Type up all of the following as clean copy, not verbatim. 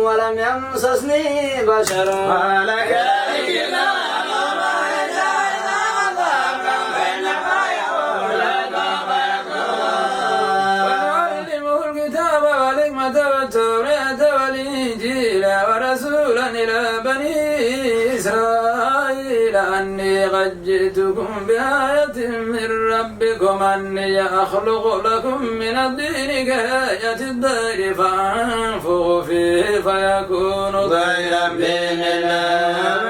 ولم يمسسني بشر قال كذلك ويعلمه الكتاب والحكمة والتوراة والإنجيل ورسولا إلى بني إسرائيل أني قد جئتكم بآية من ربكم أني أخلق لكم من الطين كهيئة الطير فأنفخ فيه فيكون طيرا بإذن الله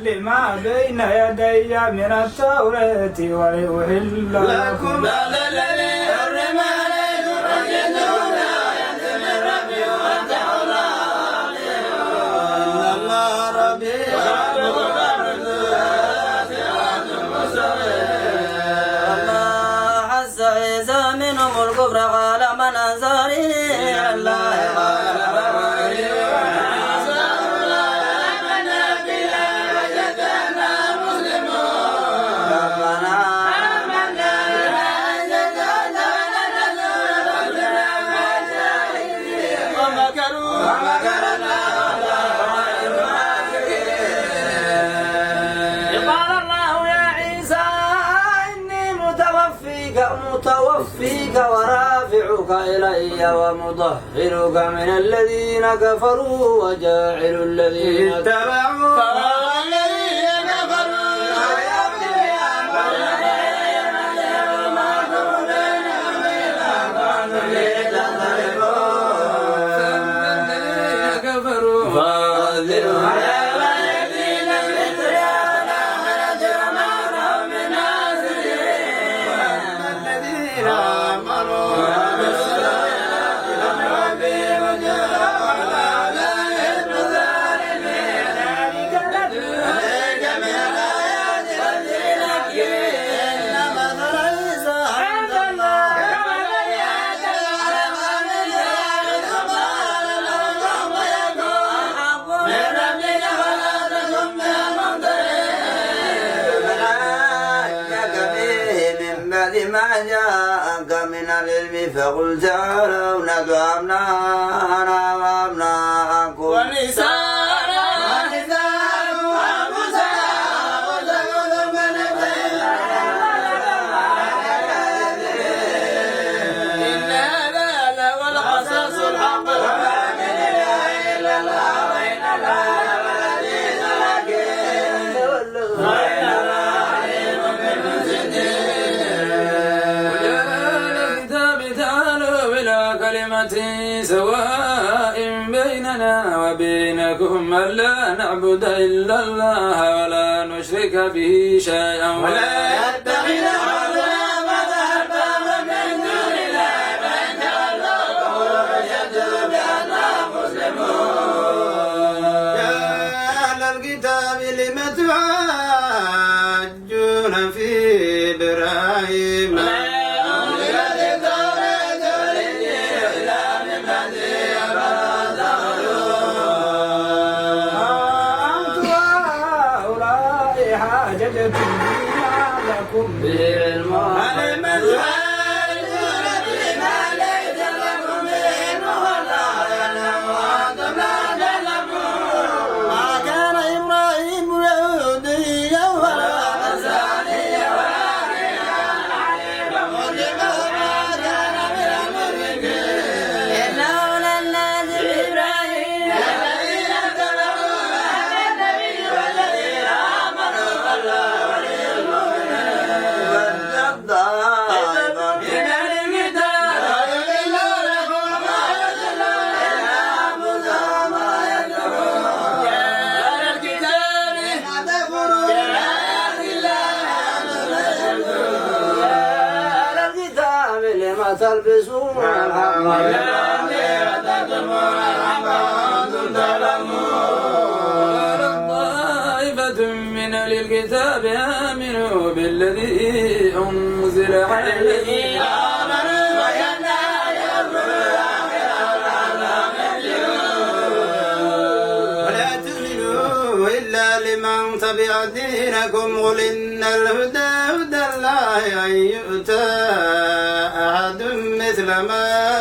لما بين يدي من التوراة ويحل لكم بعد الذي حرم عليكم وجدتم بآية من ربي واتقوا الله إن الله ربي وربكم الله حس عيسى منهم الكفر قال من أنصاري إلى الله قال متوفيك ورافعك إلي ومطهرك من الذين كفروا وجاعل الذين اتبعوا ما جاءك من العلم فقل تعالوا ندعو أبناءنا وأبناءكم ونساءنا ونساءكم وأنفسنا وتقولوا من إن هذا لهو القصص الحق وما من إله إلا الله وإن الله لعزيز حكيم سواء بيننا وبينكم ألا نعبد إلا الله ولا نشرك به شيئا ولا يتخذ بعضنا بعضا أربابا من دون الله فإن تولوا فاشهدوا بأننا مسلمون يا أهل الكتاب لم تحاجون في إبراهيم تلبسون الحق وتكتمون الحق وأنتم تعلمون طائفة من أهل الكتاب آمنوا بالذي أنزل على الذين آمنوا وكنا يكفرون تبع دينكم قل إن الهدى هدى الله أن يؤتى أحد مثل ما